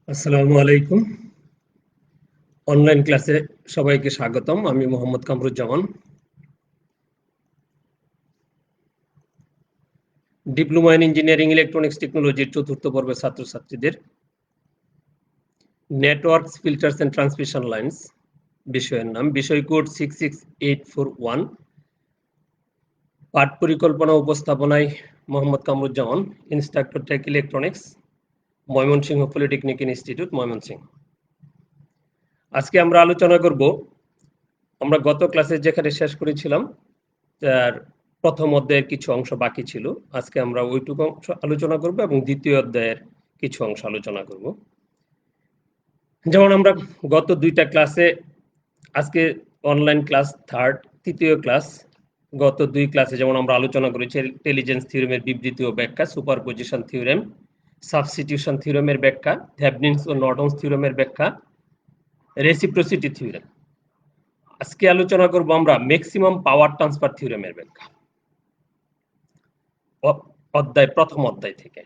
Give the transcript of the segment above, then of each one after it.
আসসালামু আলাইকুম। অনলাইন ক্লাসে সবাইকে স্বাগতম। আমি Mohammad Kamruzzaman. Diploma in engineering electronics টেকনোলজির চতুর্থ পর্বের ছাত্রছাত্রীদের networks, filters and transmission lines বিষয়ের নাম, বিষয় কোড 66841। পাঠ পরিকল্পনা উপস্থাপনায় Mohammad Kamruzzaman, instructor tech electronics, Mymensingh polytechnic institute, Mymensingh. আজকে আমরা আলোচনা করব, আমরা গত ক্লাসে যেখানে শেষ করেছিলাম তার প্রথম অধ্যায়ের কিছু অংশ বাকি ছিল। আজকে আমরা ওইটুকু অংশ আলোচনা করব এবং দ্বিতীয় অধ্যায়ের কিছু অংশ আলোচনা করব। যেমন আমরা গত দুইটা ক্লাসে, আজকে অনলাইন ক্লাস থার্ড, তৃতীয় ক্লাস, গত দুই ক্লাসে যেমন আমরা আলোচনা করেছি ইন্টেলিজেন্স থিওরেমের বিবৃতি ও ব্যাখ্যা, সুপারপজিশন থিওরেম, সাবস্টিটিউশন থিওরেমের ব্যাখ্যা, থেভনিন্স ও নর্টনস থিওরেমের ব্যাখ্যা, রেসিপ্রোসিটি থিওরেম। আজকে আলোচনা করব আমরা ম্যাক্সিমাম পাওয়ার ট্রান্সফার থিওরেমের ব্যাখ্যা, প্রথম অধ্যায় থেকে।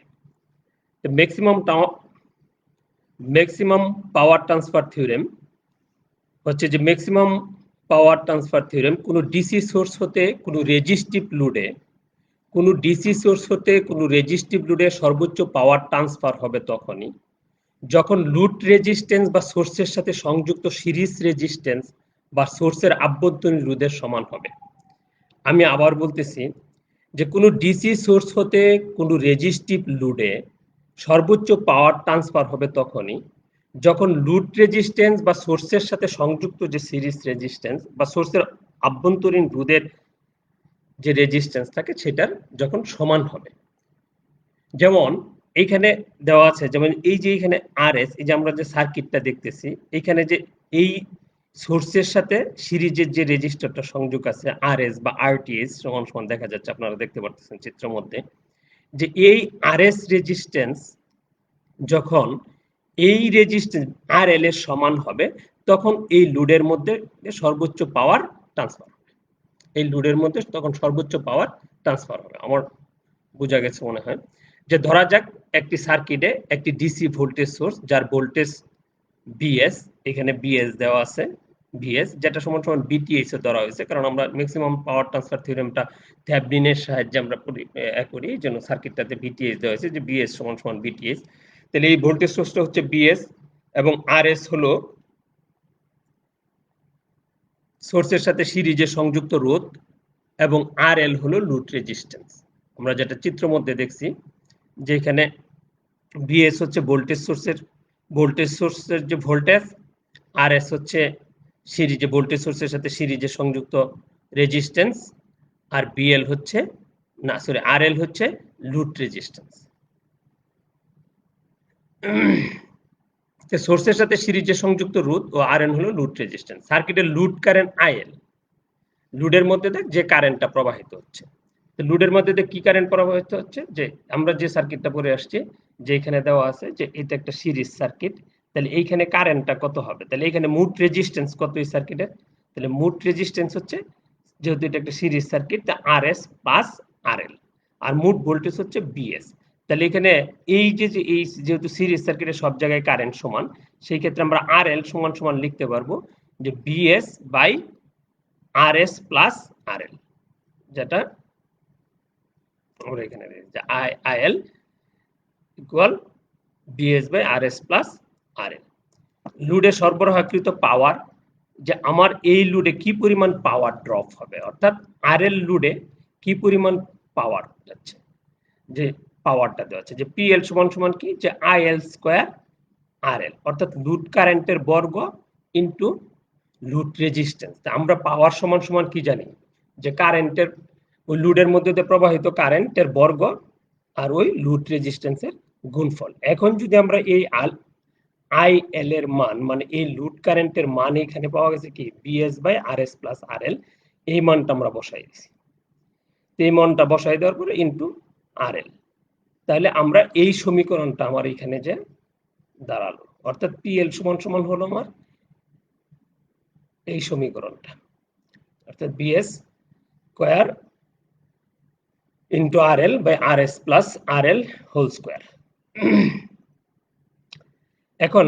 ম্যাক্সিমাম পাওয়ার ট্রান্সফার থিওরেম হচ্ছে যে ম্যাক্সিমাম পাওয়ার ট্রান্সফার থিওরেম কোনো ডিসি সোর্স হতে কোনো রেজিস্টিভ লোডে সর্বোচ্চ পাওয়ার ট্রান্সফার হবে তখনই যখন লুড রেজিস্ট্যান্স বা সোর্সের সাথে সংযুক্ত সিরিজ রেজিস্ট্যান্স বা সোর্সের আভ্যন্তরীণ রোধের সমান হবে। আমি আবার বলতেছি যে কোনো ডিসি সোর্স হতে কোনো রেজিস্টিভ লোডে সর্বোচ্চ পাওয়ার ট্রান্সফার হবে তখনই যখন লুড রেজিস্ট্যান্স বা সোর্সের সাথে সংযুক্ত যে সিরিজ রেজিস্ট্যান্স বা সোর্সের আভ্যন্তরীণ রোধের যে রেজিস্ট্যান্স থাকে সেটার যখন সমান হবে। যেমন এইখানে দেওয়া আছে, যেমন এই যে এখানে আরএস, এই যে আমরা যে সার্কিটটা দেখতেছি, এখানে যে এই সোর্সের সাথে সিরিজের যে রেজিস্টারটা সংযোগ আছে আরএস বা আরটিএস সমান সমান দেখা যাচ্ছে, আপনারা দেখতে পাচ্ছেন চিত্রের মধ্যে, যে এই আরএস রেজিস্ট্যান্স যখন এই রেজিস্ট্যান্স আরএল এর সমান হবে তখন এই লোডের মধ্যে সর্বোচ্চ পাওয়ার ট্রান্সফার হবে। এই লোডের মধ্যে তখন সর্বোচ্চ পাওয়ার ট্রান্সফার হবে। আমার বোঝা গেছে মনে হয়। যে ধরা যাক একটি সার্কিটে একটি ডিসি ভোল্টেজ সোর্স যার ভোল্টেজ বিএস, এখানে বিএস দেওয়া আছে, ভিএস যেটা সমান সমান বিটিএস এ ধরা হয়েছে, কারণ আমরা ম্যাক্সিমাম পাওয়ার ট্রান্সফার থিওরেমটা থেভনিনের সাহায্যে আমরা করি, এই জন্য সার্কিটটাতে বিটিএস দেওয়া হয়েছে যে বিএস সমান সমান বিটিএস। তাহলে এই ভোল্টেজ সোর্সটা হচ্ছে বিএস এবং আরএস হলো সোর্সের সাথে সিরিজে সংযুক্ত রোধ এবং আরএল হলো লুড রেজিস্ট্যান্স। আমরা যেটা চিত্র মধ্যে দেখছি যে এখানে ভিএস হচ্ছে ভোল্টেজ সোর্সের যে ভোল্টেজ, আরএস হচ্ছে সিরিজে ভোল্টেজ সোর্সের সাথে সিরিজে সংযুক্ত রেজিস্ট্যান্স, আর বিএল হচ্ছে আরএল হচ্ছে লুড রেজিস্ট্যান্স। সোর্সের সাথে সিরিজে সংযুক্ত রোধ ও আরএন হলো লুড রেজিস্ট্যান্স। সার্কিটের লুড কারেন্ট আইএল, লুডের মধ্যে দিয়ে যে কারেন্টটা প্রবাহিত হচ্ছে, লুডের মধ্যে দিয়ে কি কারেন্ট প্রবাহিত হচ্ছে, যে আমরা যে সার্কিটটা পরে আসছি, যে এখানে দেওয়া আছে যে এটা একটা সিরিজ সার্কিট, তাহলে এইখানে কারেন্টটা কত হবে, তাহলে এখানে মোট রেজিস্ট্যান্স কত এই সার্কিটের, তাহলে মোট রেজিস্ট্যান্স হচ্ছে, যেহেতু এটা একটা সিরিজ সার্কিট, তা আরএস প্লাস আরএল, আর মোট ভোল্টেজ হচ্ছে বিএস। তাহলে এখানে এই যে এই যেহেতু সিরিজ সার্কিটের সব জায়গায় কারেন্ট সমান, সেই ক্ষেত্রে আমরা আরএল সমান সমান লিখতে পারবো যে VS by RS plus RL, যেটা আমরা এখানে যে IL equal VS by RS plus RL. লোডে সরবরাহকৃত পাওয়ার, যে আমার এই লোডে কি পরিমাণ পাওয়ার ড্রপ হবে, অর্থাৎ আরএল লোডে কি পরিমাণ পাওয়ার যাচ্ছে, যে পাওয়ারটা দেওয়া আছে যে পিএল সমান সমান কি, যে আইএল স্কয়ার আরএল, অর্থাৎ লোড কারেন্টের বর্গ ইনটু লোড রেজিস্ট্যান্স। আমরা পাওয়ার সমান সমান কি জানি, যে কারেন্টের ওই লোডের মধ্যে দিয়ে প্রবাহিত কারেন্টের বর্গ আর ওই লোড রেজিস্ট্যান্সের গুণফল। এখন যদি আমরা এই আইএল এর মান, মানে এই লোড কারেন্টের মান এখানে পাওয়া গেছে কি VS by RS plus RL, এই মানটা আমরা বসাই দিছি। এই মানটা বসাই দেওয়ার পরে ইনটু আরএল, তাহলে আমরা এই সমীকরণটা আমার এখানে যে দাঁড়ালো, অর্থাৎ পিএল সমান সমান হলো আমার এই সমীকরণটা, অর্থাৎ VS square into RL by RS plus RL whole square. এখন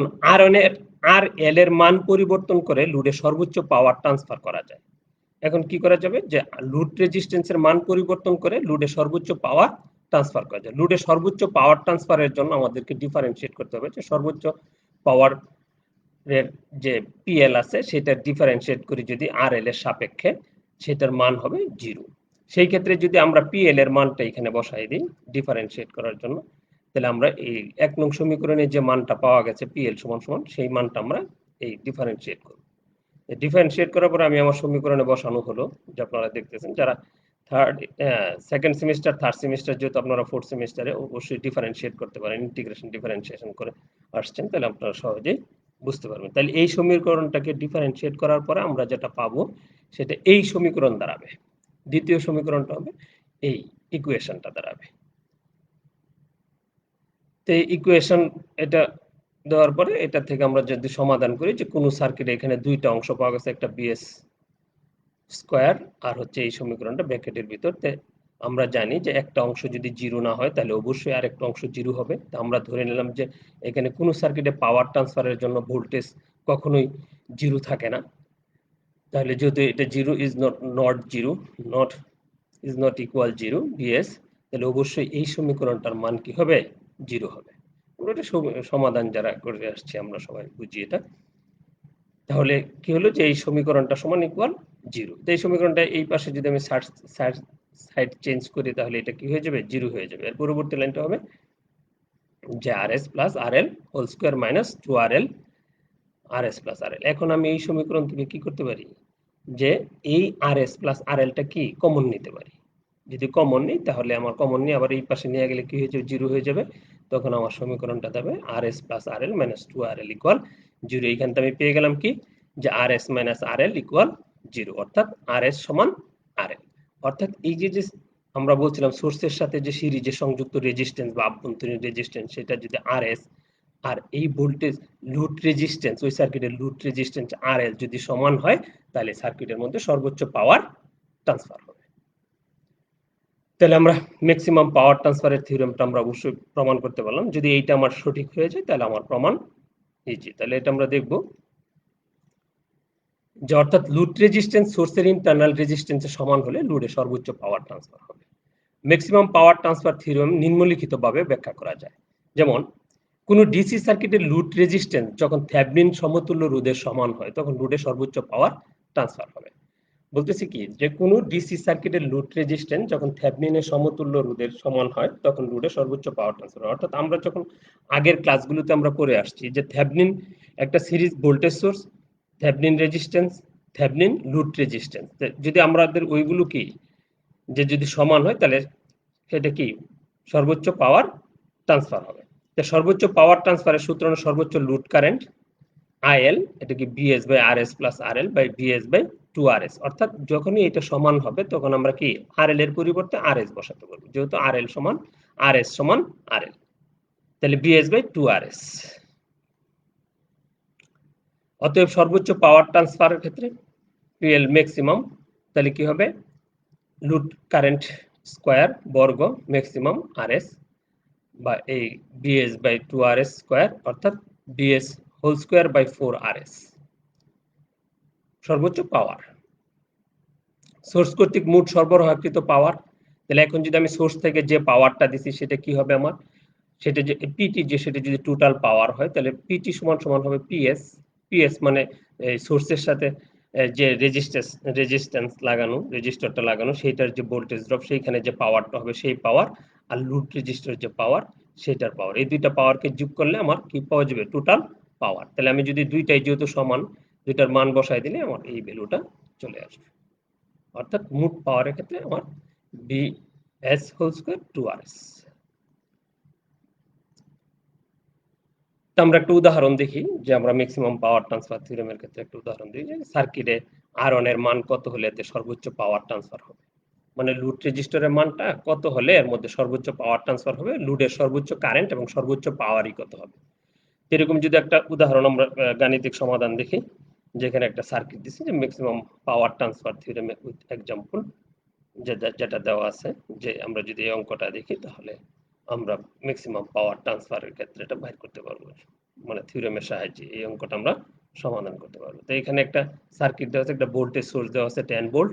আর এল এর মান পরিবর্তন করে লোডে সর্বোচ্চ পাওয়ার ট্রান্সফার করা যায়। এখন কি করা যাবে, যে লোড রেজিস্ট্যান্সের মান পরিবর্তন করে লোডে সর্বোচ্চ পাওয়ার ট্রান্সফার করা যায়। লোডে সর্বোচ্চ পাওয়ার ট্রান্সফারের জন্য আমাদেরকে ডিফারেন্সিয়েট করতে হবে যে সর্বোচ্চ পাওয়ার এর যে পিএল আছে সেটা ডিফারেন্সিয়েট করি যদি আর এল এর সাপেক্ষে, সেটার মান হবে 0। সেই ক্ষেত্রে যদি আমরা পিএল এর মানটা এখানে বসাই দিই ডিফারেন্সিয়েট করার জন্য, তাহলে আমরা এই 1 নং সমীকরণে যে মানটা পাওয়া গেছে পিএল সমান সমান সেই মানটা আমরা এই ডিফারেন্সিয়েট করব। ডিফারেন্সিয়েট করার পরে আমি আমার সমীকরণে বসানো হলো, যে আপনারা দেখতেছেন যারা সেকেন্ড সেমিস্টার থার্ড সেমিস্টার, যেহেতু আপনারা ফোর্থ সেমিস্টারে অবশ্যই ডিফারেন্সিয়েট করতে পারেন, ইন্টিগ্রেশন ডিফারেন্সিয়েশন করে আসছেন, তাহলে আপনারা সহজেই বুঝতে পারবেন। তাহলে এই সমীকরণটাকে ডিফারেন্সিয়েট করার পরে আমরা যেটা পাবো সেটা এই সমীকরণ দাঁড়াবে, দ্বিতীয় সমীকরণটা হবে এই ইকুয়েশনটা দাঁড়াবে। তো এই ইকুয়েশন এটা দেওয়ার পরে এটা থেকে আমরা যদি সমাধান করি যে কোন সার্কিটে এখানে দুইটা অংশ পাওয়া গেছে, একটা বিএস স্কয়ার আর হচ্ছে এই সমীকরণটা ব্র্যাকেটের ভিতর, আমরা জানি যে একটা অংশ যদি জিরো না হয় তাহলে অবশ্যই আরেকটা অংশ জিরো হবে। তো আমরা ধরে নিলাম যে এখানে কোন সার্কিটে পাওয়ার ট্রান্সফারের জন্য ভোল্টেজ কখনোই জিরো থাকে না। তাহলে যেহেতু এটা zero is not equal zero BS, তাহলে অবশ্যই এই সমীকরণটার মান কি হবে, জিরো হবে। আমরা এটা সমাধান যারা করে আসছি আমরা সবাই বুঝি এটা। তাহলে কি হলো যে এই সমীকরণটা সমান ইকুয়াল জিরো। তো এই সমীকরণটা এই পাশে যদি আমি সাইড চেঞ্জ করি তাহলে এটা কি হয়ে যাবে, জিরো হয়ে যাবে। এর পরবর্তী লাইনটা হবে যে R S plus R L whole square minus 2RL R S plus R L. এখন আমি এই সমীকরণ থেকে কি করতে পারি, যে এই আর এস প্লাস আর এলটা কি কমন নিতে পারি। যদি কমন নিই তাহলে আমার কমন নিয়ে আবার এই পাশে নিয়ে গেলে কি হয়ে যাবে, জিরো হয়ে যাবে। তখন আমার সমীকরণটা দেবে আর S plus R L minus 2RL equal zero. এইখানটা আমি পেয়ে গেলাম কি, যে আর এস মাইনাস আর এল ইকুয়াল জিরো, অর্থাৎ আর এস সমান আর এল। অর্থাৎ এই যে আমরা বলছিলাম সোর্সের সাথে যে সিরিজে সংযুক্ত রেজিস্ট্যান্স বা আভ্যন্তরীণ রেজিস্ট্যান্স, সেটা যদি আর এস আর এই ভোল্টেজ লুড রেজিস্ট্যান্স, ওই সার্কিটের লুড রেজিস্ট্যান্স আর এল যদি সমান হয় তাহলে সার্কিটের মধ্যে সর্বোচ্চ পাওয়ার ট্রান্সফার হবে। তাহলে আমরা ম্যাক্সিমাম পাওয়ার ট্রান্সফারের থিওরেমটা আমরা অবশ্যই প্রমাণ করতে পারলাম। যদি এইটা আমার সঠিক হয়ে যায় তাহলে আমার প্রমাণ ইজি। তাহলে এটা আমরা দেখব যে অর্থাৎ লুড রেজিস্ট্যান্স সোর্সের ইন্টারনাল রেজিস্ট্যান্সের সমান হলে লোডে সর্বোচ্চ পাওয়ার ট্রান্সফার হবে। ম্যাক্সিমাম পাওয়ার ট্রান্সফার থিওরেম নিম্নলিখিতভাবে ব্যাখ্যা করা যায়। যেমন কোনো ডিসি সার্কিটের লুড রেজিস্ট্যান্স যখন থেভনিন সমতুল্য রোধের সমান হয় তখন লোডে সর্বোচ্চ পাওয়ার ট্রান্সফার হবে। বলতেছি কি, যে কোনো ডিসি সার্কিটের লোড রেজিস্ট্যান্স যখন থেভনিনের সমতুল্য রোধের সমান হয় তখন লোডে সর্বোচ্চ পাওয়ার ট্রান্সফার হয়। অর্থাৎ আমরা যখন আগের ক্লাসগুলোতে আমরা পড়ে আসছি যে থেভনিন একটা series voltage source, Thevenin resistance, Thevenin load resistance, যদি আমাদের ওইগুলো কি যে যদি সমান হয় তাহলে সেটা কি সর্বোচ্চ পাওয়ার ট্রান্সফার হবে। তো সর্বোচ্চ পাওয়ার ট্রান্সফারের সূত্র হলো সর্বোচ্চ লোড কারেন্ট আইএল, এটা কি VS by R S plus R L by VS by 2RS। অর্থাৎ যখনই এটা সমান হবে তখন আমরা কি আর এল এর পরিবর্তে আর এস বসাতে পারবো, যেহেতু আর এল সমান আর এস সমান আর এল, তাহলে বিএস বাই 2RS। অতএব সর্বোচ্চ পাওয়ার ট্রান্সফারের ক্ষেত্রে পিএল ম্যাক্সিমাম, তাহলে কি হবে, লোড কারেন্ট স্কয়ার বর্গ ম্যাক্সিমাম আরএস বা এই বিএস বাই 2RS স্কয়ার, অর্থাৎ VS whole square by 4RS সর্বোচ্চ পাওয়ার। সোর্স কর্তৃক মোট সরবরাহকৃত পাওয়ার, তাহলে এখন যদি আমি সোর্স থেকে যে পাওয়ারটা দিছি সেটা কি হবে আমার, সেটা যে পিটি, যে সেটা যদি টোটাল পাওয়ার হয় তাহলে পিটি সমান সমান হবে পিএস। পিএস মানে এই সোর্সের সাথে যে রেজিস্ট্যান্স লাগানো, রেজিস্টারটা লাগানো, সেইটার যে ভোল্টেজ ড্রপ, সেইখানে যে পাওয়ারটা হবে সেই পাওয়ার, আর লুড রেজিস্টার যে পাওয়ার সেটার পাওয়ার, এই দুইটা পাওয়ারকে যোগ করলে আমার কি পাওয়া যাবে, টোটাল পাওয়ার। তাহলে আমি যদি দুইটাই যেহেতু সমান, দুইটার মান বসাই দিলে আমার এই ভ্যালুটা চলে আসবে। অর্থাৎ মোট পাওয়ারের ক্ষেত্রে আমার বিএস হোল স্কয়ার 2RS। আমরা একটা উদাহরণ দেখি যে আমরা ম্যাক্সিমাম পাওয়ার ট্রান্সফার থিওরেমের ক্ষেত্রে একটা উদাহরণ দিই যে সার্কিটে আর1 এর মান কত হলে এতে সর্বোচ্চ পাওয়ার ট্রান্সফার হবে, মানে লুড রেজিস্টরের মানটা কত হলে এর মধ্যে সর্বোচ্চ পাওয়ার ট্রান্সফার হবে, লুডের সর্বোচ্চ কারেন্ট এবং সর্বোচ্চ পাওয়ারই কত হবে। এরকম যদি একটা উদাহরণ আমরা গাণিতিক সমাধান দেখি, যেখানে একটা সার্কিট দিছি যে maximum power transfer theorem with example যেটা দেওয়া আছে, যে আমরা যদি এই অঙ্কটা দেখি তাহলে আমরা ম্যাক্সিমাম পাওয়ার ট্রান্সফারের ক্ষেত্রে এটা বাইর করতে পারবো, মানে থিওরেমের সাহায্যে এই অঙ্কটা আমরা সমাধান করতে পারবো। তো এখানে একটা সার্কিট দেওয়া আছে, একটা ভোল্টেজ সোর্স দেওয়া আছে 10 ভোল্ট,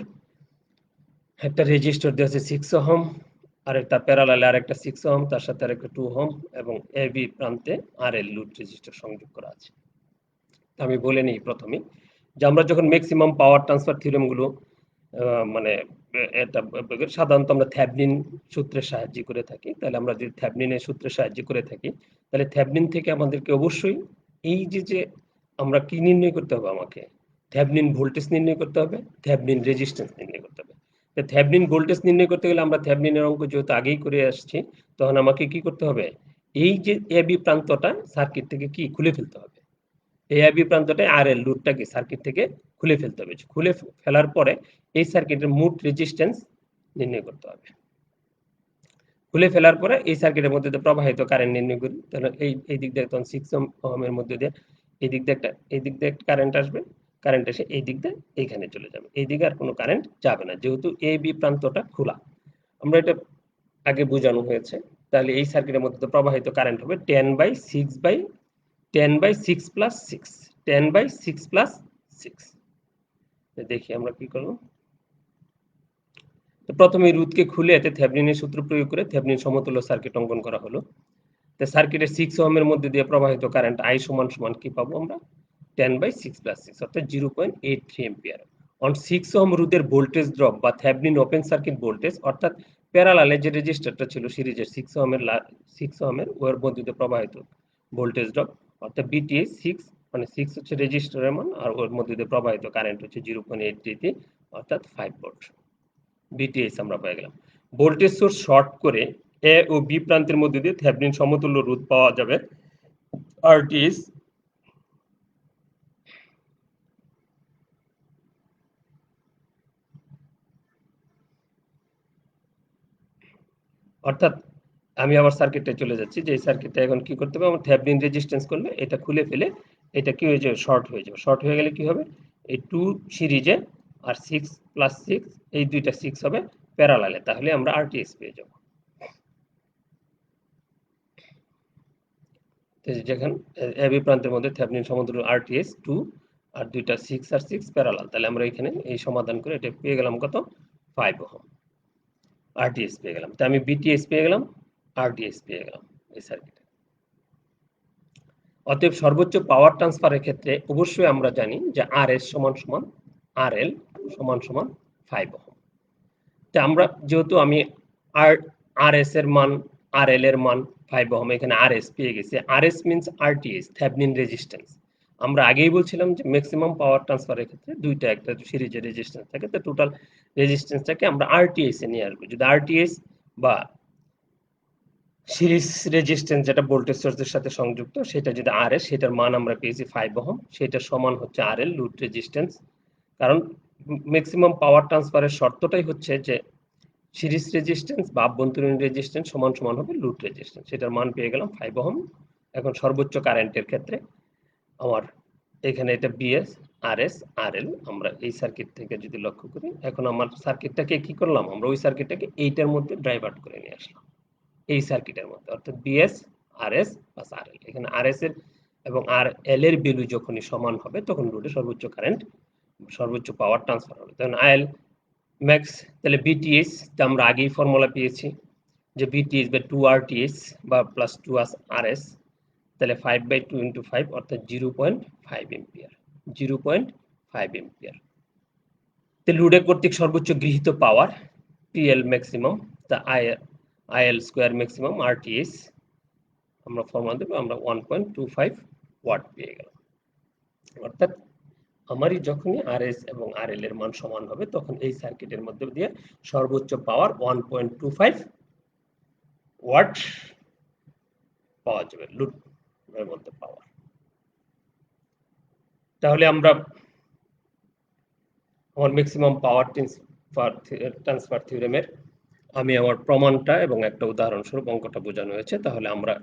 একটা রেজিস্টর দেওয়া আছে 6 ওহম, আর তার প্যারালালে আরেকটা 6 ওহম, তার সাথে আরেকটা 2 ওহম, এবং এ বি প্রান্তে আরএল লুড রেজিস্টর সংযোগ করা আছে। আমি বলে নিই প্রথমেই যে আমরা যখন ম্যাক্সিমাম পাওয়ার ট্রান্সফার থিওরেমগুলো মানে এটা সাধারণত আমরা থ্যাবনিন সূত্রের সাহায্যে করে থাকি। তাহলে আমরা যদি থ্যাবনিনের সূত্রের সাহায্যে করে থাকি, তাহলে থ্যাবনিন থেকে আমাদেরকে অবশ্যই এই যে আমরা কি নির্ণয় করতে হবে, আমাকে থ্যাবনিন ভোল্টেজ নির্ণয় করতে হবে, থ্যাবনিন রেজিস্ট্যান্স নির্ণয় করতে হবে। তো থ্যাবনিন ভোল্টেজ নির্ণয় করতে গেলে আমরা থ্যাবনিনের অঙ্ক যেহেতু আগেই করে আসছি, তখন আমাকে কি করতে হবে, এই যে এ বি প্রান্তটা সার্কিট থেকে কি খুলে ফেলতে হবে। এই আইবি প্রান্তটায় আর এল লুডটাকে সার্কিট থেকে খুলে ফেলতে হবে। খুলে ফেলার পরে এই সার্কিটের মোট রেজিস্ট্যান্স নির্ণয় করতে হবে। খুলে ফেলার পরে এই সার্কিটের মধ্যে দিয়ে প্রবাহিত কারেন্ট নির্ণয় করি। তাহলে এই দিক দিয়ে তখন 6 ওহমের মধ্যে দিয়ে এই দিক দিয়ে একটা কারেন্ট আসবে, কারেন্ট এসে এই দিক দিয়ে এইখানে চলে যাবে। এই দিকে আর কোনো কারেন্ট যাবে না, যেহেতু এ বি প্রান্তটা খোলা। আমরা এটা আগে বোঝানো হয়েছে। তাহলে এই সার্কিটের মধ্যে প্রবাহিত কারেন্ট হবে 10/6 প্লাস 6, 10/6 প্লাস 6। দেখি আমরা কি করব। তো প্রথমে রোধকে খুলে এতে থেভেনিনের সূত্র প্রয়োগ করে থেভেনিন সমতুল্য সার্কিট অঙ্কন করা হলো। তো সার্কিটের 6 ওহমের মধ্যে দিয়ে প্রবাহিত কারেন্ট I সমান কি পাবো আমরা, 10/6 প্লাস 6 অর্থাৎ 0.83 এম্পিয়ার। অন 6 ওহম রোধের ভোল্টেজ ড্রপ বা থেভেনিন ওপেন সার্কিট ভোল্টেজ, অর্থাৎ প্যারালালে যে রেজিস্টারটা ছিল সিরিজের 6 ওহমের ওর মধ্যে দিয়ে প্রবাহিত ভোল্টেজ ড্রপ অর্থাৎ VTH 6, মানে 6 হচ্ছে রেজিস্টারের মান, আর ওর মধ্যে দিয়ে প্রবাহিত কারেন্ট হচ্ছে 0.83 অর্থাৎ 5 ভোল্ট। VTH আমরা পেয়ে গেলাম। ভোল্টেজ সোর্স শর্ট করে এ ও বি প্রান্তের মধ্যে দিয়ে থেভেনিন সমতুল্য রোধ পাওয়া যাবে RTH। অর্থাৎ আমি আবার সার্কিটে চলে যাচ্ছি, যে এই সার্কিটটা এখন কি করতে হবে, আমার থেভেনিন রেজিস্ট্যান্স করলে এটা খুলে ফেলে এটা কি হয়ে যাবে, শর্ট হয়ে যাবে। শর্ট হয়ে গেলে কি হবে, এই 2 সিরিজে আর 6 প্লাস 6 এই দুইটা 6 হবে প্যারালালে, তাহলে আমরা RTH পেয়ে যাব। যেখানে এবি প্রান্তের মধ্যে থেভেনিন সমতুল্য RTH 2 আর দুইটা 6 আর 6 প্যারালাল, তাহলে আমরা এখানে এই সমাধান করে এটা পেয়ে গেলাম কত, 5 ওহম RTH পেয়ে গেলাম। তাই আমি BTH পেয়ে গেলাম, RTH পেয়ে গেলাম এই সার্কিটে। অতএব সর্বোচ্চ পাওয়ার ট্রান্সফারের ক্ষেত্রে অবশ্যই আমরা জানি যে RS সমান সমান RL সমান সমান 5 ওহম। তা আমরা যেহেতু আমি RS এর মান RL এর মান 5 ওহম, এখানে RS পেয়ে গেছি। RS means RTH Thevenin resistance. আমরা আগেই বলছিলাম যে ম্যাক্সিমাম পাওয়ার ট্রান্সফারের ক্ষেত্রে দুইটা, একটা সিরিজের রেজিস্ট্যান্স থাকে, তো টোটাল রেজিস্ট্যান্সটাকে আমরা RTH এ নিয়ে আসবো। যদি RTH বা সিরিজ রেজিস্ট্যান্স যেটা ভোল্টেজ সোর্সের সাথে সংযুক্ত সেটা যদি RS, সেটার মান আমরা পেয়েছি 5 ওহম, সেটা সমান হচ্ছে RL লুড রেজিস্ট্যান্স। কারণ ম্যাক্সিমাম পাওয়ার ট্রান্সফারের শর্তটাই হচ্ছে যে সিরিজ রেজিস্ট্যান্স বা আভ্যন্তরীণ রেজিস্ট্যান্স সমান সমান হবে লুড রেজিস্ট্যান্স। সেটার মান পেয়ে গেলাম 5 ওহম। এখন সর্বোচ্চ কারেন্টের ক্ষেত্রে আমার এখানে এটা BS RS RL আমরা এই সার্কিট থেকে যদি লক্ষ্য করি, এখন আমার সার্কিটটাকে কি করলাম, আমরা ওই সার্কিটটাকে এইটার মধ্যে ডাইভার্ট করে নিয়ে আসলাম এই সার্কিটের মধ্যে, অর্থাৎ BS RS প্লাস RL। এখানে RS এর এবং RL এর ভ্যালু যখনই সমান হবে তখন লোডে সর্বোচ্চ কারেন্ট, সর্বোচ্চ পাওয়ার ট্রান্সফার হবে। তখন IL ম্যাক্স, তাহলে BTH আমরা আগেই ফর্মুলা পেয়েছি যে BTH বাই 2 RTH বা প্লাস 2 RS, তাহলে 5/2 ইন্টু 5 অর্থাৎ 0.5 এম্পিয়ার, 0.5 এম্পিয়ার। তো লোডে কর্তৃক সর্বোচ্চ গৃহীত পাওয়ার PL ম্যাক্সিমাম, তা IL স্কোয়ার ম্যাক্সিমাম RTH আমরা ফর্মুলা দেবো, আমরা 1.25 ওয়াট পেয়ে গেলাম। অর্থাৎ আমারই যখনই RS এবং RL এর মান সমান হবে তখন এই সার্কিটের মধ্যে দিয়ে সর্বোচ্চ পাওয়ার 1.25 ওয়াট পাওয়া যাবে লোডের মধ্যে পাওয়ার। তাহলে আমরা আমার ম্যাক্সিমাম পাওয়ার ট্রান্সফার থিওরেমের আমি আমার প্রমাণটা এবং একটা উদাহরণস্বরূপ অঙ্কটা বোঝানো হয়েছে। তাহলে আমরা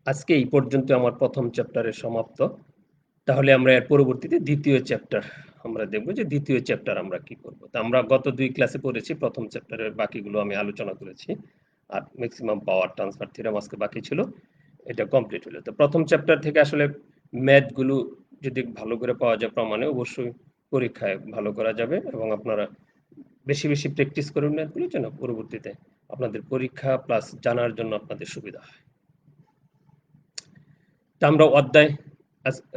আজকে এই পর্যন্ত আমার প্রথম চ্যাপ্টারের সমাপ্ত। তাহলে আমরা এর পরবর্তীতে দ্বিতীয় চ্যাপ্টার আমরা দেখব যে দ্বিতীয় চ্যাপ্টার আমরা কি করব। তা আমরা গত 2 ক্লাসে পড়েছি প্রথম চ্যাপ্টারের বাকিগুলো আমি আলোচনা করেছি। আর ম্যাক্সিমাম পাওয়ার ট্রান্সফার থিওরেম আজকে বাকি ছিল, এটা কমপ্লিট হলো। তো প্রথম চ্যাপ্টার থেকে আসলে ম্যাথগুলো যদি ভালো করে পাওয়া যায় প্রমাণে, অবশ্যই পরীক্ষায় ভালো করা যাবে এবং আপনারা বেশি বেশি প্র্যাকটিস করুন ম্যাথগুলো, যেন পরবর্তীতে আপনাদের পরীক্ষা প্লাস জানার জন্য আপনাদের সুবিধা হয়। তা আমরা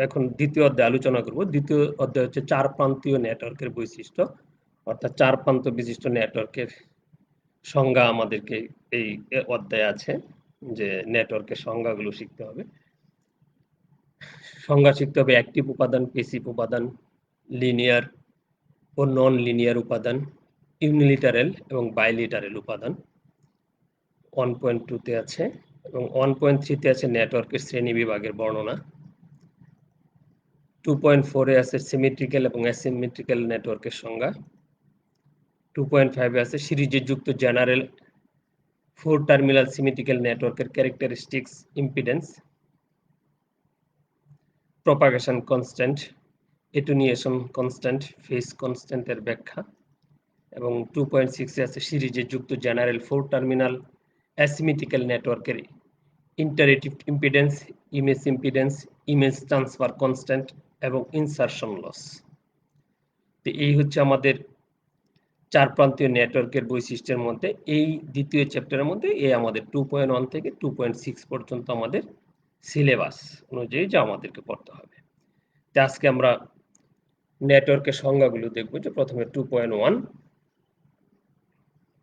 এখন দ্বিতীয় অধ্যায় আলোচনা করব। দ্বিতীয় অধ্যায় হচ্ছে চার প্রান্তীয় নেটওয়ার্কের বৈশিষ্ট্য, অর্থাৎ চার প্রান্ত বিশিষ্ট নেটওয়ার্কের সংজ্ঞা আমাদেরকে এই অধ্যায়ে আছে, যে নেটওয়ার্কের সংজ্ঞাগুলো শিখতে হবে। সংজ্ঞা শিখতে হবে অ্যাক্টিভ উপাদান, প্যাসিভ উপাদান, লিনিয়ার ও নন লিনিয়ার উপাদান, ইউনিলিটারেল এবং বাইলিটারেল উপাদান 1.2 তে আছে, এবং 1.3 তে আছে নেটওয়ার্কের শ্রেণী বিভাগের বর্ণনা। 2.4 এ আছে সিমেট্রিক্যাল এবং অ্যাসিমেট্রিক্যাল নেটওয়ার্কের সংজ্ঞা। 2.5 এ আছে সিরিজে যুক্ত জেনারেল 4 টার্মিনাল সিমেট্রিক্যাল নেটওয়ার্কের characteristics, impedance, propagation constant, attenuation constant, phase কনস্ট্যান্টের ব্যাখ্যা। এবং 2.6 এ আছে সিরিজে যুক্ত জেনারেল 4 টার্মিনাল অ্যাসিমেট্রিক্যাল নেটওয়ার্কের iterative impedance, image transfer constant এবং ইনসারশন লস। তো এই হচ্ছে আমাদের চার প্রান্তীয় নেটওয়ার্কের বৈশিষ্ট্যের মধ্যে এই দ্বিতীয় চ্যাপ্টারের মধ্যে এই আমাদের 2.1 থেকে 2.6 পর্যন্ত আমাদের সিলেবাস অনুযায়ী যা আমাদেরকে পড়তে হবে। তো আজকে আমরা নেটওয়ার্কের সংজ্ঞাগুলো দেখব। যে প্রথমে 2.1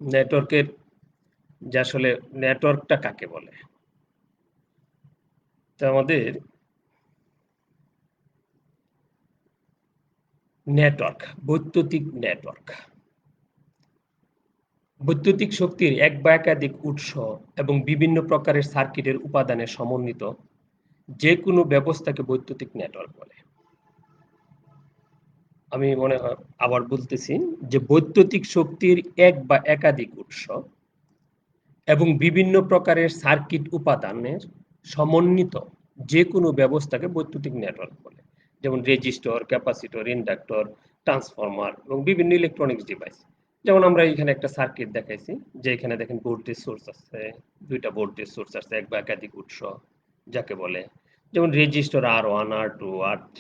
নেটওয়ার্কের, যে আসলে নেটওয়ার্কটা কাকে বলে। তো আমাদের নেটওয়ার্ক, বৈদ্যুতিক নেটওয়ার্ক, বৈদ্যুতিক শক্তির এক বা একাধিক উৎস এবং বিভিন্ন প্রকারের সার্কিটের উপাদানের সমন্বিত যে কোনো ব্যবস্থাকে বৈদ্যুতিক নেটওয়ার্ক বলে। আমি মনে হয় আবার বলতেছি, যে বৈদ্যুতিক শক্তির এক বা একাধিক উৎস এবং বিভিন্ন প্রকারের সার্কিট উপাদানের সমন্বিত যে কোনো ব্যবস্থাকে বৈদ্যুতিক নেটওয়ার্ক বলে। যেমন রেজিস্টর, ক্যাপাসিটর, ইন্ডাক্টর, ট্রান্সফরমার এবং বিভিন্ন ইলেকট্রনিক্স ডিভাইস। যেমন আমরা এখানে একটা সার্কিট দেখাইছি, যে এখানে দেখেন ভোল্টেজ সোর্স আছে, দুইটা ভোল্টেজ সোর্স আছে, এক বা একাধিক উৎস যাকে বলে। যেমন রেজিস্টর R1, R2, R3,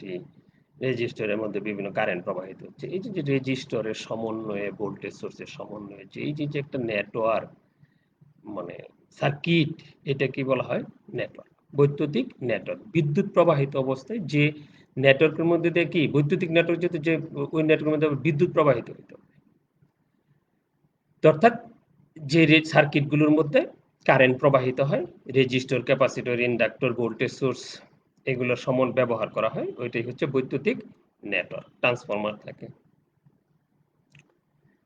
রেজিস্টরের মধ্যে বিভিন্ন কারেন্ট প্রবাহিত হচ্ছে। এই যে রেজিস্টরের সমন্বয়ে, ভোল্টেজ সোর্সের সমন্বয়ে যে এই যে একটা নেটওয়ার্ক, মানে সার্কিট, এটা কি বলা হয়? নেটওয়ার্ক, বৈদ্যুতিক নেটওয়ার্ক। বিদ্যুৎ প্রবাহিত অবস্থায় যে নেটওয়ার্কের মধ্যে দিয়ে কি বৈদ্যুতিক নেটওয়ার্ক, যেহেতু যে ওই নেটওয়ার্কের মধ্যে বিদ্যুৎ প্রবাহিত হইতে হবে, অর্থাৎ যে সার্কিটগুলোর মধ্যে কারেন্ট প্রবাহিত হয়, resistor, capacitor, inductor, voltage source, এগুলোর সমান ব্যবহার করা হয়, ওইটাই হচ্ছে বৈদ্যুতিক নেটওয়ার্ক। ট্রান্সফরমার থাকে।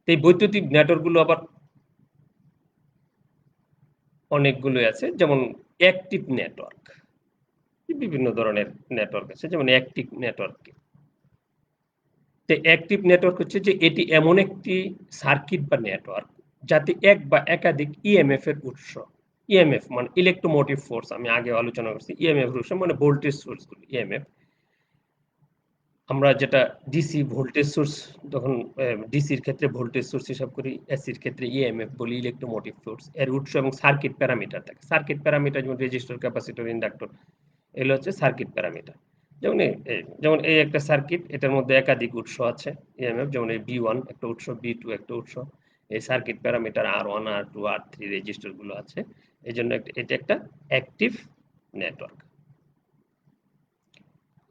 এই বৈদ্যুতিক নেটওয়ার্কগুলো আবার অনেকগুলো আছে। যেমন অ্যাক্টিভ নেটওয়ার্ক, বিভিন্ন ধরনের নেটওয়ার্ক আছে। যেমন অ্যাক্টিভ নেটওয়ার্ক, তো অ্যাক্টিভ নেটওয়ার্ক হচ্ছে যে এটি এমন একটি সার্কিট বা নেটওয়ার্ক যাতে এক বা একাধিক ইএমএফ এর উৎস, ইএমএফ মানে ইলেকট্রোমোটিভ ফোর্স, আমি আগে আলোচনা করছি। ইএমএফ এর উৎস মানে ভোল্টেজ সোর্সগুলো, ইএমএফ। আমরা যেটা ডিসি ভোল্টেজ সোর্স, যখন ডিসির ক্ষেত্রে ভোল্টেজ সোর্স হিসাব করি, এসির ক্ষেত্রে ইএমএফ বলি, ইলেকট্রোমোটিভ ফোর্স এর উৎস, এবং সার্কিট প্যারামিটার থাকে। সার্কিট প্যারামিটার যেমন রেজিস্টর, ক্যাপাসিটর, ইন্ডাক্টর, এগুলো হচ্ছে সার্কিট প্যারামিটার। যেমন এই একটা সার্কিট, এটার মধ্যে একাধিক উৎস আছে ইএমএফ, যেমন এই B1 একটা উৎস, B2 একটা উৎস, এই circuit parameter R1, R2, R3 resistor গুলো আছে। এই জন্য এটা একটা অ্যাক্টিভ নেটওয়ার্ক।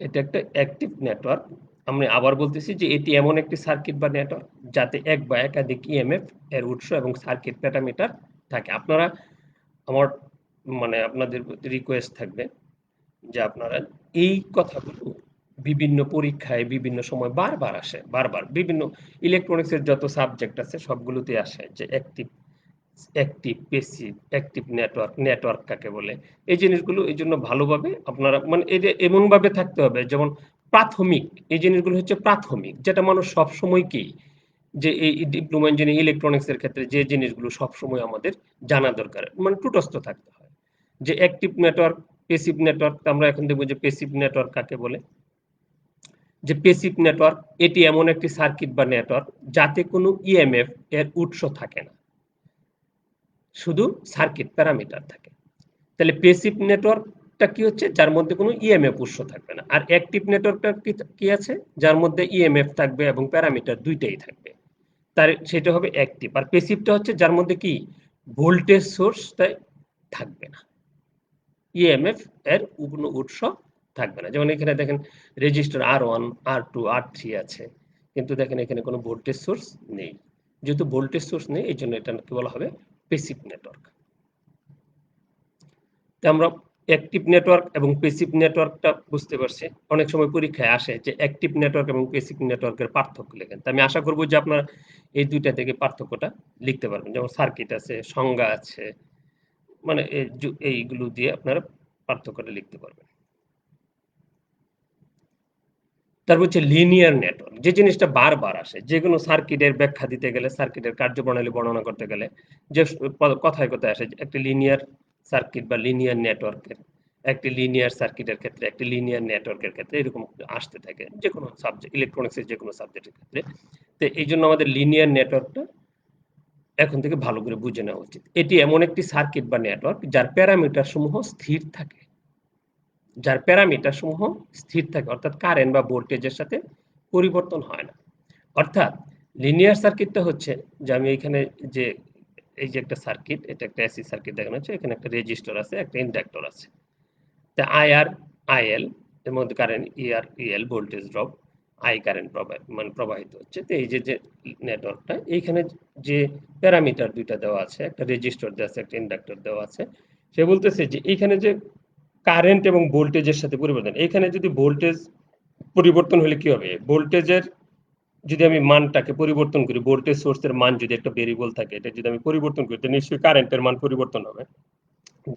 এটা একটা অ্যাক্টিভ নেটওয়ার্ক। আমি আবার বলতেছি যে এটি এমন একটি সার্কিট বা নেটওয়ার্ক যাতে এক বা একাধিক ইএমএফ এর উৎস এবং সার্কিট প্যারামিটার থাকে। আপনারা, আমার মানে আপনাদের রিকোয়েস্ট থাকবে যে আপনারা এই কথাগুলো বিভিন্ন পরীক্ষায় বিভিন্ন সময় বারবার আসে, বারবার বিভিন্ন ইলেকট্রনিক্সের যত সাবজেক্ট আছে সবগুলোতে আসে, যে active, passive, active network, network কাকে বলে, এই জিনিসগুলো। এই জন্য ভালোভাবে আপনারা, মানে এই যে এমনভাবে থাকতে হবে যেমন প্রাথমিক, এই জিনিসগুলো হচ্ছে প্রাথমিক, যেটা মানুষ সবসময় কি, যে এই ডিপ্লোমা ইঞ্জিনিয়ারিং ইলেকট্রনিক্স এর ক্ষেত্রে যে জিনিসগুলো সবসময় আমাদের জানা দরকার, মানে টুটস্থ থাকতে হয়। যে অ্যাক্টিভ নেটওয়ার্ক, প্যাসিভ নেটওয়ার্ক, আমরা এখন দেখব যে প্যাসিভ নেটওয়ার্ক কাকে বলে। যে প্যাসিভ নেটওয়ার্ক, এটি এমন একটি সার্কিট বা নেটওয়ার্ক যাতে কোনো ইএমএফ এর উৎস থাকে না। শুধু সার্কিট প্যারামিটার থাকে। তাহলে প্যাসিভ নেটওয়ার্কটা কি হচ্ছে, যার মধ্যে কোনো ইএমএফ উৎস থাকবে না। আর অ্যাক্টিভ নেটওয়ার্কটা কি আছে, যার মধ্যে ইএমএফ থাকবে এবং প্যারামিটার দুইটাই থাকবে, তার সেটা হবে অ্যাক্টিভ। আর প্যাসিভটা হচ্ছে যার মধ্যে কি ভোল্টেজ সোর্সটাই থাকবে না, ইএমএফ এর কোনো উৎস থাকবে না। যেমন এখানে দেখেন রেজিস্টার R1 R2 R3 আছে, কিন্তু দেখেন এখানে কোনো ভোল্টেজ সোর্স নেই। যেহেতু ভোল্টেজ সোর্স নেই, এই জন্য এটা কি বলা হবে, প্যাসিভ নেটওয়ার্ক। আমরা অ্যাক্টিভ নেটওয়ার্ক এবং প্যাসিভ নেটওয়ার্কটা বুঝতে পারছি। অনেক সময় পরীক্ষায় আসে যে অ্যাক্টিভ নেটওয়ার্ক এবং প্যাসিভ নেটওয়ার্কের পার্থক্য লেখেন। তো আমি আশা করব যে আপনারা এই দুইটা থেকে পার্থক্যটা লিখতে পারবেন। যেমন সার্কিট আছে, সংজ্ঞা আছে, মানে এইগুলো দিয়ে আপনারা পার্থক্যটা লিখতে পারবেন। তারপর হচ্ছে লিনিয়ার নেটওয়ার্ক, যে জিনিসটা বারবার আসে, যে কোনো সার্কিটের ব্যাখ্যা দিতে গেলে, সার্কিটের কার্যপ্রণালী বর্ণনা করতে গেলে যে কথায় কথায় আসে, একটি লিনিয়ার সার্কিট বা লিনিয়ার নেটওয়ার্কের, একটি লিনিয়ার সার্কিটের ক্ষেত্রে, একটি লিনিয়ার নেটওয়ার্কের ক্ষেত্রে এরকম আসতে থাকে যে কোনো সাবজেক্ট, ইলেকট্রনিক্সের যে কোনো সাবজেক্টের ক্ষেত্রে। তো এই জন্য আমাদের লিনিয়ার নেটওয়ার্কটা এখন থেকে ভালো করে বুঝে নেওয়া উচিত। এটি এমন একটি সার্কিট বা নেটওয়ার্ক যার প্যারামিটার সমূহ স্থির থাকে, যার প্যারামিটার সমূহ স্থির থাকে, অর্থাৎ কারেন্ট বা ভোল্টেজের সাথে পরিবর্তন হয় না। অর্থাৎ লিনিয়ার সার্কিটটা হচ্ছে যে আমি এখানে যে এই যে একটা সার্কিট, এটা একটা এসি সার্কিট দেখানো হচ্ছে, এখানে একটা রেজিস্টর আছে, একটা ইন্ডাক্টর আছে। তা আইআর আইএল এর মধ্যে current, ER EL voltage drop, I current মানে প্রবাহিত হচ্ছে। তো এই যে যে নেটওয়ার্কটা, এইখানে যে প্যারামিটার দুইটা দেওয়া আছে, একটা রেজিস্টর দেওয়া আছে, একটা ইন্ডাক্টর দেওয়া আছে। সে বলতেছে যে এইখানে যে কারেন্ট এবং ভোল্টেজের সাথে পরিবর্তন, এখানে যদি ভোল্টেজ পরিবর্তন হলে কি হবে, ভোল্টেজের যদি আমি মানটাকে পরিবর্তন করি, ভোল্টেজ সোর্সের মান যদি একটা ভেরিয়েবল থাকে, এটা যদি আমি পরিবর্তন করি, তো নিশ্চয়ই কারেন্টের মান পরিবর্তন হবে।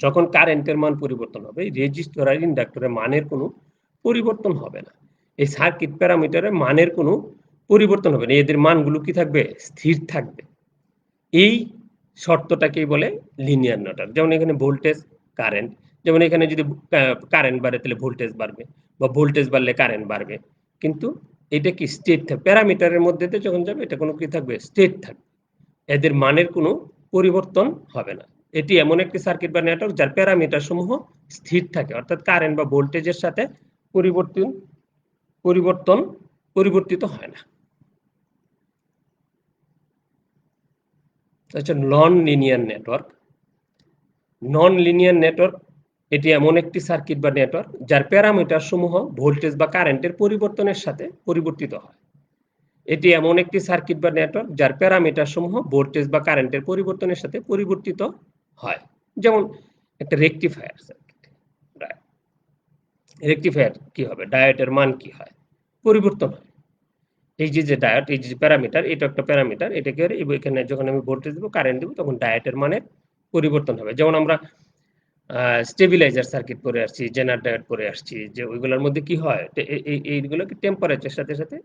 যখন কারেন্টের মান পরিবর্তন হবে, রেজিস্টর আর ইন্ডাক্টরের মানের কোনো পরিবর্তন হবে না। এই সার্কিট প্যারামিটারের মানের কোনো পরিবর্তন হবে না, এদের মানগুলো কি থাকবে, স্থির থাকবে। এই শর্তটাকেই বলে লিনিয়ার নেটওয়ার্ক। যেমন এখানে ভোল্টেজ, কারেন্ট, যেমন এখানে যদি কারেন্ট বাড়ে তাহলে ভোল্টেজ বাড়বে, বা ভোল্টেজ বাড়লে কারেন্ট বাড়বে, কিন্তু এটা কি স্টেট থাকবে, প্যারামিটারের মধ্যে দিয়ে যখন যাবে এটা কোনো কি থাকবে, স্টেট থাকবে, এদের মানের কোনো পরিবর্তন হবে না। এটি এমন একটি সার্কিট বা নেটওয়ার্ক যার প্যারামিটার সমূহ স্থির থাকে, অর্থাৎ কারেন্ট বা ভোল্টেজের সাথে পরিবর্তিত হয় না। আচ্ছা, non linear network. Non linear network এটি এমন একটি সার্কিট বা নেটওয়ার্ক যার প্যারামিটার সমূহ ভোল্টেজ বা কারেন্টের পরিবর্তনের সাথে পরিবর্তিত হয়। এটি এমন একটি সার্কিট বা নেটওয়ার্ক যার প্যারামিটার সমূহ ভোল্টেজ বা কারেন্টের পরিবর্তনের সাথে পরিবর্তিত হয়। যেমন একটা রেকটিফায়ার সার্কিট, রেকটিফায়ার কি হবে, ডায়োডের মান কি হয়, পরিবর্তন হয়। এই যে ডায়োড, এই যে প্যারামিটার, এটা একটা প্যারামিটার, এটাকে এখানে যখন আমি ভোল্টেজ দেবো, কারেন্ট দেবো, তখন ডায়োডের মানের পরিবর্তন হবে। যেমন আমরা স্টেবিলাইজার সার্কিট পড়ে আসছি, জেনার ডায়োড পড়ে আসছি, যে ওইগুলোর মধ্যে কি হয়, এইগুলো কি টেম্পারেচার সাথে সাথে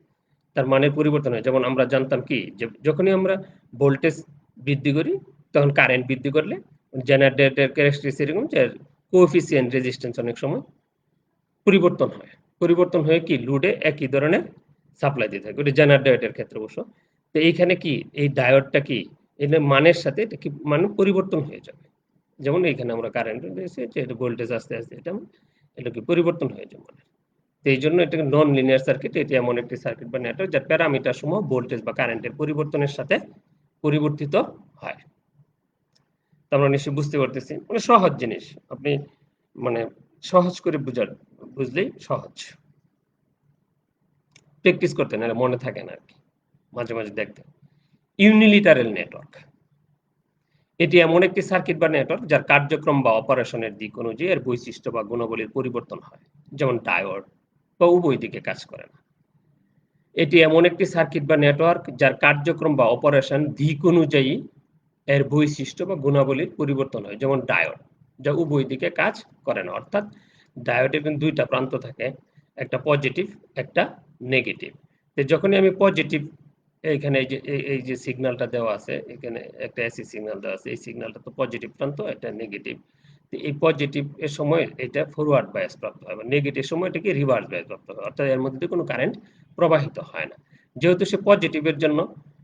তার মানের পরিবর্তন হয়। যেমন আমরা জানতাম কি, যে যখনই আমরা ভোল্টেজ বৃদ্ধি করি, তখন কারেন্ট বৃদ্ধি করলে জেনার ডায়োডের ক্যারেক্টারিস্টিক্স এরকম যে কোএফিসিয়েন্ট রেজিস্ট্যান্স অনেক সময় পরিবর্তন হয়। পরিবর্তন হয়ে কি লোডে একই ধরনের সাপ্লাই দিতে থাকে, ওটা জেনার ডায়োডের ক্ষেত্রে অবশ্য। তো এইখানে কি এই ডায়োডটা কি এর মানের সাথে এটা কি মান পরিবর্তন হয়ে যাবে। যেমন এইখানে আমরা কারেন্ট দিয়েছি, এটা ভোল্টেজ আস্তে আস্তে এটা কি পরিবর্তন হয়ে যাবে। তো এই জন্য এটাকে নন লিনিয়ার সার্কিট। এটি এমন একটি সার্কিট বা নেটওয়ার্ক যার প্যারামিটার সমূহ ভোল্টেজ বা কারেন্টের পরিবর্তনের সাথে পরিবর্তিত হয়। তো আমরা নিশ্চয়ই বুঝতে পারতেছি, মানে সহজ জিনিস, আপনি মানে সহজ করে বুঝলেই সহজ। প্র্যাকটিস করতে না, মনে থাকে না আর কি, মাঝে মাঝে দেখতে। ইউনিলিটারাল নেটওয়ার্ক, এটি এমন একটি সার্কিট বা নেটওয়ার্ক যার কার্যক্রম বা অপারেশনের দিক অনুযায়ী এর বৈশিষ্ট্য বা গুণাবলীর পরিবর্তন হয়। যেমন ডায়োড, বা উভয় দিকে কাজ করে না। এটি এমন একটি সার্কিট বা নেটওয়ার্ক যার কার্যক্রম বা অপারেশন দিক অনুযায়ী এর বৈশিষ্ট্য বা গুণাবলীর পরিবর্তন হয়। যেমন ডায়োড, যা উভয় দিকে কাজ করে না, অর্থাৎ ডায়োডের কিন্তু দুইটা প্রান্ত থাকে, একটা পজিটিভ, একটা নেগেটিভ। তো যখনই আমি পজিটিভ, এখানে এই যে সিগন্যালটা দেওয়া আছে, এখানে একটা এসি সিগন্যাল দেওয়া আছে, এই সিগন্যালটা তো পজিটিভ প্রান্ত, এটা নেগেটিভ। এই পজিটিভ এর সময় এটা ফরওয়ার্ড বায়াস প্রাপ্ত হয়, নেগেটিভ সময় এটাকে রিভার্স বায়াস প্রাপ্ত হয়, অর্থাৎ এর মধ্যে কোনো কারেন্ট প্রবাহিত হয় না। যেহেতু সে পজিটিভের জন্য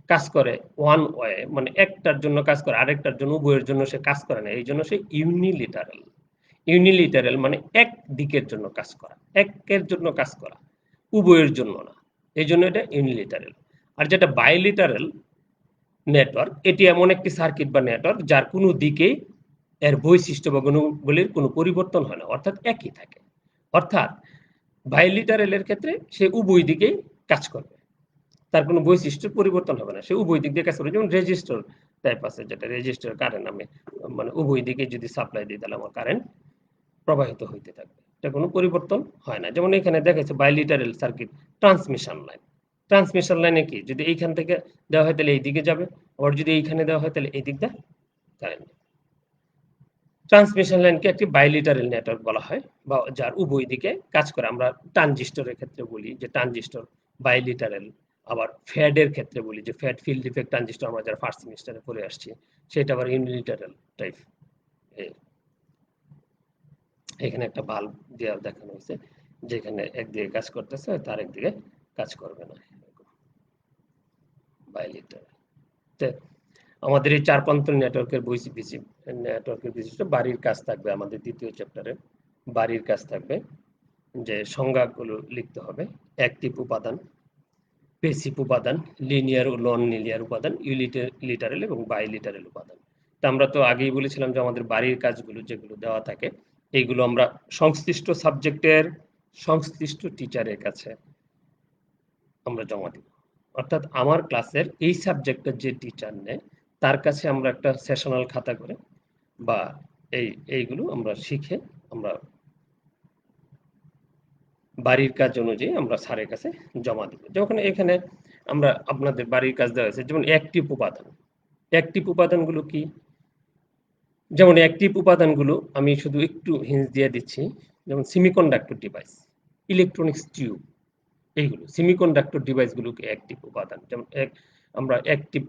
কাজ করে ওয়ান ওয়ে, মানে একটার জন্য কাজ করে, আরেকটার জন্য, উভয়ের জন্য সে কাজ করে না, এই জন্য সে ইউনিলিটারাল। ইউনিলিটারাল মানে এক দিকের জন্য কাজ করা, একের জন্য কাজ করা, উভয়ের জন্য না, এই জন্য এটা ইউনিলিটারাল। আর যেটা বাইলিটারাল নেটওয়ার্ক, এটি এমন একটি সার্কিট বা নেটওয়ার্ক যার কোনো দিকেই এর বৈশিষ্ট্য বা গুণাবলীর কোনো পরিবর্তন হয় না, অর্থাৎ একই থাকে। অর্থাৎ বাইলিটারালের ক্ষেত্রে সে উভয় দিকেই কাজ করবে, তার কোনো বৈশিষ্ট্যের পরিবর্তন হবে না, সে উভয় দিক দিয়ে কাজ করবে। যেমন রেজিস্টর টাইপ আছে, যেটা রেজিস্টর কারেন্ট, আমি মানে উভয় দিকে যদি সাপ্লাই দিই তাহলে আমার কারেন্ট প্রবাহিত হইতে থাকবে, এটা কোনো পরিবর্তন হয় না। যেমন এখানে দেখাচ্ছে বাইলিটারাল সার্কিট ট্রান্সমিশন লাইন। ট্রান্সমিশন লাইনে কি, যদি এইখান থেকে দেওয়া হয় তাহলে এই দিকে যাবে, আবার যদি এইখানে দেওয়া হয় তাহলে এই দিক দিয়ে কারেন্ট। ট্রান্সমিশন লাইনকে একটি বাইলিটারাল নেটওয়ার্ক বলা হয়, বা যার উভয় দিকে কাজ করে। আমরা ট্রানজিস্টরের ক্ষেত্রে বলি যে ট্রানজিস্টর বাইলিটারাল, আবার ফ্যাডের ক্ষেত্রে বলি যে ফ্যাড ফিল্ড ইফেক্ট ট্রানজিস্টর, আমরা যারা ফার্স্ট সেমিস্টারে পড়ে আসছি, সেটা আবার ইউনিলিটারাল টাইপ। এখানে একটা বাল্ব দেওয়া দেখানো হয়েছে, যেখানে একদিকে কাজ করতেছে, তার একদিকে কাজ করবে না, বাইলিটারাল। আমাদের এই চার প্রান্ত নেটওয়ার্কের বিশিষ্ট বাড়ির কাজ থাকবে আমাদের দ্বিতীয় চ্যাপ্টারে। বাড়ির কাজ থাকবে যে সংজ্ঞাগুলো লিখতে হবে, অ্যাক্টিভ উপাদান, প্যাসিভ উপাদান, লিনিয়ার ও নন লিনিয়ার উপাদান, ইউনিলিটারাল এবং বাইলিটারাল উপাদান। তা আমরা তো আগেই বলেছিলাম যে আমাদের বাড়ির কাজগুলো যেগুলো দেওয়া থাকে, এইগুলো আমরা সংশ্লিষ্ট সাবজেক্টের সংশ্লিষ্ট টিচারের কাছে আমরা জমা দিব। অর্থাৎ আমার ক্লাসের এই সাবজেক্টের যে টিচার নেয় তার কাছে আমরা একটা সেশনাল খাতা করে বা এইগুলো আমরা শিখে আমরা বাড়ির কাজ অনুযায়ী আমরা স্যারের কাছে জমা দিব। যখন এখানে আমরা আপনাদের বাড়ির কাজ দেওয়া হয়েছে, যেমন অ্যাক্টিভ উপাদান। অ্যাক্টিভ উপাদানগুলো কি? যেমন অ্যাক্টিভ উপাদানগুলো আমি শুধু একটু হিন্স দিয়ে দিচ্ছি, যেমন সেমিকন্ডাক্টর ডিভাইস, ইলেকট্রনিক্স টিউব, এইগুলো সেমিকন্ডাক্টর ডিভাইসগুলোকে অ্যাক্টিভ উপাদান। যেমন আমরা অ্যাক্টিভ,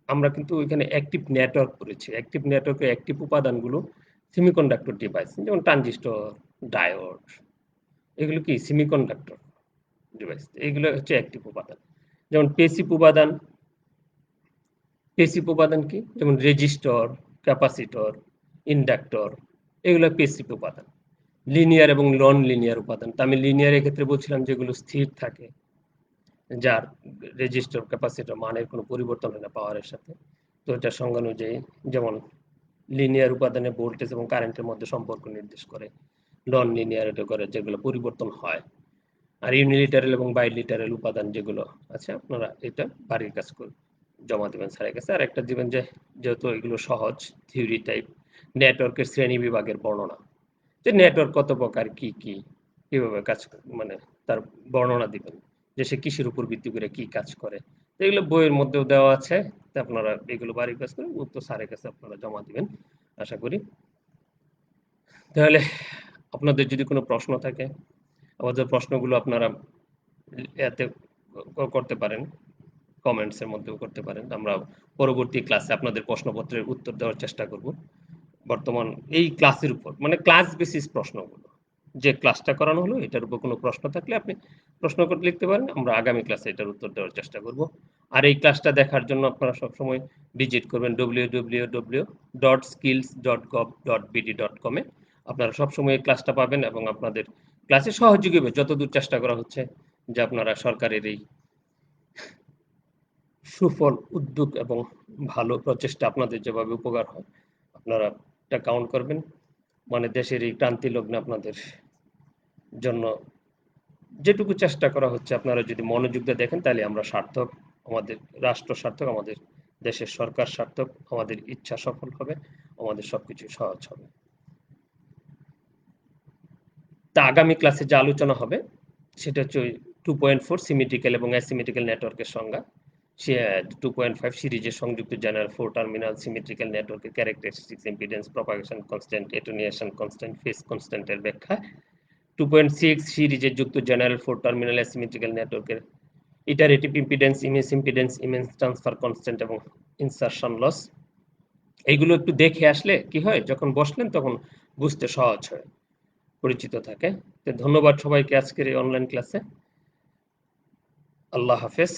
আমরা কিন্তু ওইখানে অ্যাক্টিভ নেটওয়ার্ক করেছি, অ্যাক্টিভ নেটওয়ার্কের অ্যাক্টিভ উপাদানগুলো সেমিকন্ডাক্টর ডিভাইস, যেমন ট্রানজিস্টর, ডায়োড, এগুলো কি সেমিকন্ডাক্টর ডিভাইস, এগুলো হচ্ছে অ্যাক্টিভ উপাদান। যেমন প্যাসিভ উপাদান, প্যাসিভ উপাদান কি? যেমন রেজিস্টর, ক্যাপাসিটর, ইন্ডাক্টর, এগুলো প্যাসিভ উপাদান। লিনিয়ার এবং নন লিনিয়ার উপাদান, তা আমি লিনিয়ারের ক্ষেত্রে বলছিলাম যেগুলো স্থির থাকে, যার রেজিস্টর ক্যাপাসিটর মানের কোনো পরিবর্তন হয় না পাওয়ারের সাথে, তো এটা সংজ্ঞা অনুযায়ী। যেমন লিনিয়ার উপাদানে ভোল্টেজ এবং কারেন্টের মধ্যে সম্পর্ক নির্দেশ করে, নন লিনিয়ার এটা করে যেগুলো পরিবর্তন হয়। আর ইউনিলিটারাল এবং বাইলিটারাল উপাদান যেগুলো আছে, আপনারা এটা বাড়ির কাজ করে জমা দেবেন স্যারের কাছে। আর একটা দিবেন যে, যেহেতু এগুলো সহজ থিওরি টাইপ, নেটওয়ার্কের শ্রেণী বিভাগের বর্ণনা, যে নেটওয়ার্ক কত প্রকার, কি কি, কিভাবে কাজ, মানে তার বর্ণনা দিবেন, যে সে কিসের উপর ভিত্তি করে কি কাজ করে। এগুলো বইয়ের মধ্যেও দেওয়া আছে, আপনারা এগুলো বাড়ির কাজ করে উত্তর স্যারের কাছে আপনারা জমা দিবেন আশা করি। তাহলে আপনাদের যদি কোনো প্রশ্ন থাকে, আমাদের প্রশ্নগুলো আপনারা এতে করতে পারেন, কমেন্টসের মধ্যেও করতে পারেন। আমরা পরবর্তী ক্লাসে আপনাদের প্রশ্নপত্রের উত্তর দেওয়ার চেষ্টা করব। বর্তমান এই ক্লাসের উপর, মানে ক্লাস বেসিস প্রশ্নগুলো, যে ক্লাসটা করানো হলো এটার উপর কোনো প্রশ্ন থাকলে আপনি প্রশ্ন করে লিখতে পারেন, আমরা আগামী ক্লাসে এটার উত্তর দেওয়ার চেষ্টা করব। আর এই ক্লাসটা দেখার জন্য আপনারা সবসময় ভিজিট করবেন www.skills.gov.bd.com এ। আপনারা সবসময় এই ক্লাসটা পাবেন এবং আপনাদের ক্লাসে সহযোগী হবে যতদূর চেষ্টা করা হচ্ছে যে আপনারা সরকারের এই সুফল উদ্যোগ এবং ভালো প্রচেষ্টা আপনাদের যেভাবে উপকার হয় আপনারা এটা কাউন্ট করবেন। মানে দেশের এই ক্রান্তি লগ্নে আপনাদের জন্য যেটুকু চেষ্টা করা হচ্ছে আপনারা যদি মনোযোগ দিয়ে দেখেন তাহলে আমরা সার্থক, আমাদের রাষ্ট্র সার্থক, আমাদের দেশের সরকার সার্থক, আমাদের ইচ্ছা সফল হবে, আমাদের সবকিছু সহজ হবে। তা আগামী ক্লাসে যে আলোচনা হবে সেটা হচ্ছে 2.4 সিমেট্রিক্যাল এবং অ্যাসিমেট্রিক্যাল নেটওয়ার্কের সংজ্ঞা, 2.5 সিরিজের সংযুক্ত জেনারেল 4 টার্মিনাল সিমেট্রিক্যাল নেটওয়ার্কের characteristics, impedance, propagation constant, attenuation constant, phase কনস্ট্যান্টের ব্যাখ্যা। 2.6 সিরিজের যুক্ত জেনারেল 4 টার্মিনাল অ্যাসিমেট্রিক্যাল নেটওয়ার্কের iterative impedance, image transfer constant এবং ইনসারশন লস। এইগুলো একটু দেখে আসলে কি হয়, যখন বসলেন তখন বুঝতে সহজ হয়, পরিচিত থাকে। তো ধন্যবাদ সবাইকে আজকের এই অনলাইন ক্লাসে। আল্লাহ হাফেজ।